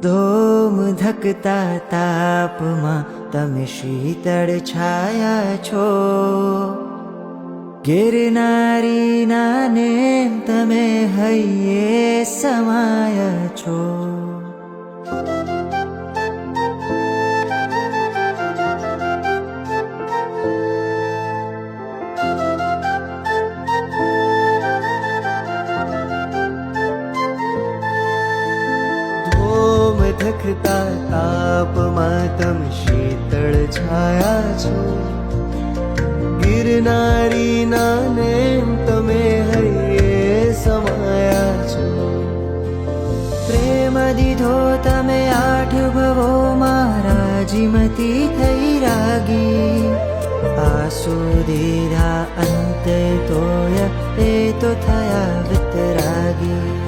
ધોમ ધકતા તાપમાં તમે શીતળ છાયા છો, ગિરનારીના નેમ તમે હૈયે સમાયા છો. ધકતા તાપમાં તમે શીતળ છાયા છો, ગિરનારીના નેમ તમે હૈયે સમાયા છો. પ્રેમ દીધો તમે આઠ ભવોમાં રાજીમતી થઈ રાગી, આંસુ દીધા અંતે તોય એ તો થયા વિતરાગી.